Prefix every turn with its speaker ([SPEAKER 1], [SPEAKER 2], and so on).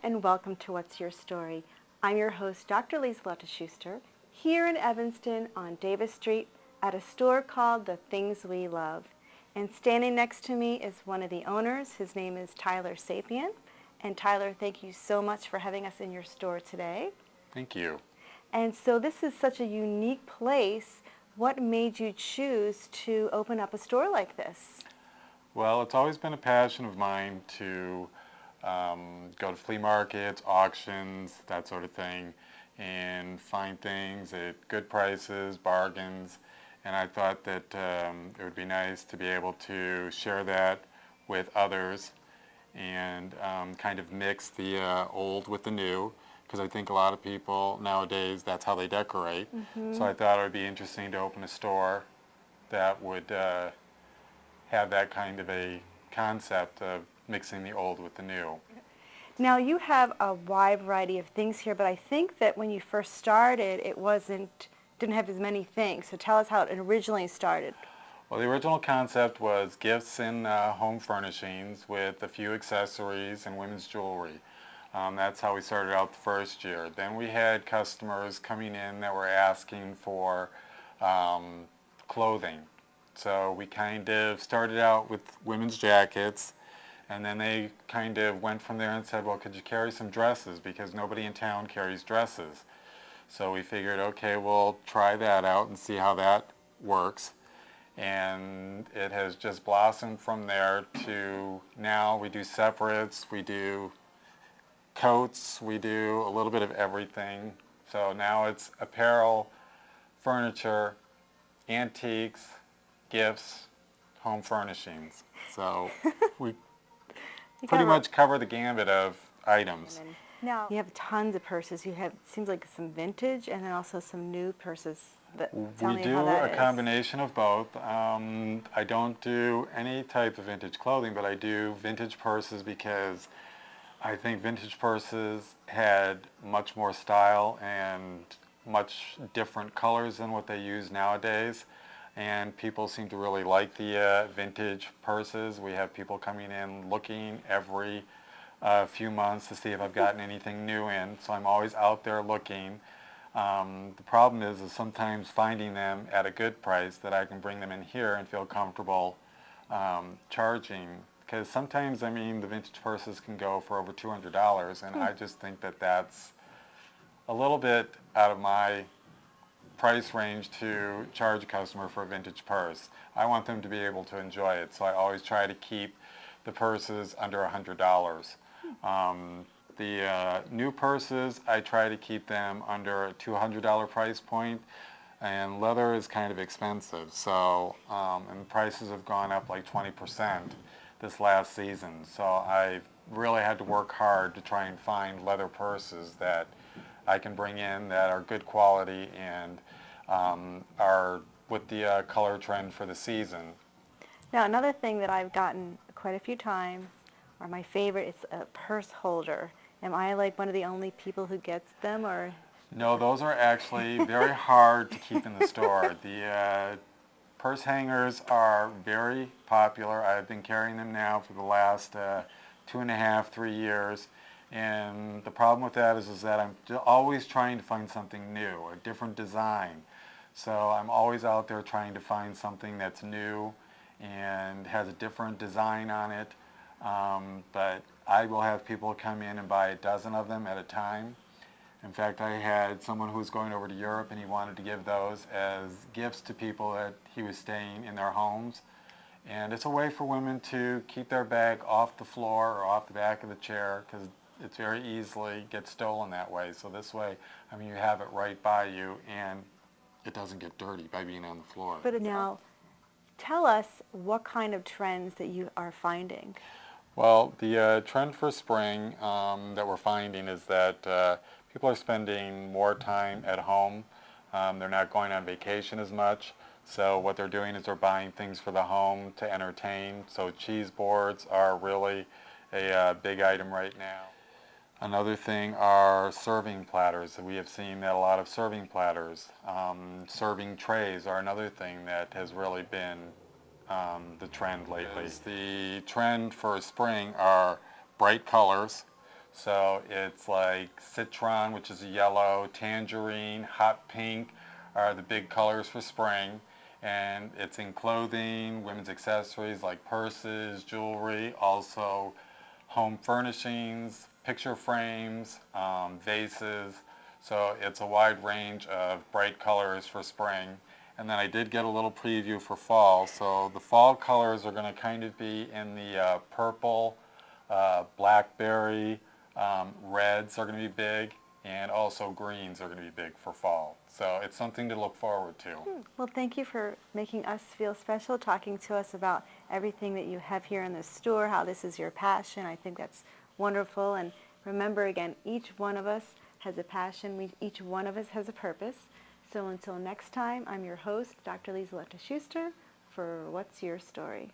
[SPEAKER 1] and welcome to What's Your Story. I'm your host, Dr. Lilo Schuster, here in Evanston on Davis Street at a store called The Things We Love. And standing next to me is one of the owners. His name is Tyler Sapien. And Tyler, thank you so much for having us in your store today.
[SPEAKER 2] Thank you.
[SPEAKER 1] And so this is such a unique place. What made you choose to open up a store like this?
[SPEAKER 2] Well, it's always been a passion of mine to go to flea markets, auctions, that sort of thing, and find things at good prices, bargains, and I thought that it would be nice to be able to share that with others and kind of mix the old with the new, because I think a lot of people nowadays, that's how they decorate. So I thought it would be interesting to open a store that would have that kind of a concept of mixing the old with the new.
[SPEAKER 1] Now you have a wide variety of things here, but I think that when you first started, it didn't have as many things. So tell us how it originally started.
[SPEAKER 2] Well, the original concept was gifts and home furnishings with a few accessories and women's jewelry. That's how we started out the first year. Then we had customers coming in that were asking for clothing. So we kind of started out with women's jackets, and then they kind of went from there and said, well, could you carry some dresses, because nobody in town carries dresses. So we figured, okay, we'll try that out and see how that works. And it has just blossomed from there to now we do separates, we do coats, we do a little bit of everything. So now it's apparel, furniture, antiques, gifts, home furnishings. So we pretty much cover the gambit of items.
[SPEAKER 1] Now you have tons of purses. You have, it seems like some vintage and then also some new purses. Tell me how that is.
[SPEAKER 2] We do a combination of both. I don't do any type of vintage clothing, but I do vintage purses because I think vintage purses had much more style and much different colors than what they use nowadays. And people seem to really like the vintage purses. We have people coming in looking every few months to see if I've gotten anything new in. So I'm always out there looking. The problem is sometimes finding them at a good price that I can bring them in here and feel comfortable charging. Because sometimes, I mean, the vintage purses can go for over $200, and I just think that that's a little bit out of my price range to charge a customer for a vintage purse. I want them to be able to enjoy it, so I always try to keep the purses under $100. The new purses, I try to keep them under a $200 price point, and leather is kind of expensive, so and prices have gone up like 20% this last season, so I really had to work hard to try and find leather purses that I can bring in that are good quality and are with the color trend for the season.
[SPEAKER 1] Now another thing that I've gotten quite a few times, or my favorite, is a purse holder. Am I like one of the only people who gets them, or?
[SPEAKER 2] No, those are actually very hard to keep in the store. The purse hangers are very popular. I've been carrying them now for the last 2.5, 3 years. And the problem with that is that I'm always trying to find something new, a different design. So I'm always out there trying to find something that's new and has a different design on it. But I will have people come in and buy a dozen of them at a time. In fact, I had someone who was going over to Europe and he wanted to give those as gifts to people that he was staying in their homes. And it's a way for women to keep their bag off the floor or off the back of the chair, because it's very easily gets stolen that way. So this way, I mean, you have it right by you and it doesn't get dirty by being on the floor.
[SPEAKER 1] But now, tell us what kind of trends that you are finding.
[SPEAKER 2] Well, the trend for spring that we're finding is that people are spending more time at home. They're not going on vacation as much. So what they're doing is they're buying things for the home to entertain. So cheese boards are really a big item right now. Another thing are serving platters. We have seen that a lot of serving platters. Serving trays are another thing that has really been the trend lately. The trend for spring are bright colors. So it's like citron, which is a yellow, tangerine, hot pink are the big colors for spring. And it's in clothing, women's accessories like purses, jewelry, also home furnishings, picture frames, vases. So it's a wide range of bright colors for spring. And then I did get a little preview for fall. So the fall colors are going to kind of be in the purple, blackberry, reds are going to be big, and also greens are going to be big for fall. So it's something to look forward to.
[SPEAKER 1] Well, thank you for making us feel special, talking to us about everything that you have here in the store, how this is your passion. I think that's wonderful. And remember, again, each one of us has a passion. Each one of us has a purpose. So until next time, I'm your host, Dr. Lisa Schuster, for What's Your Story?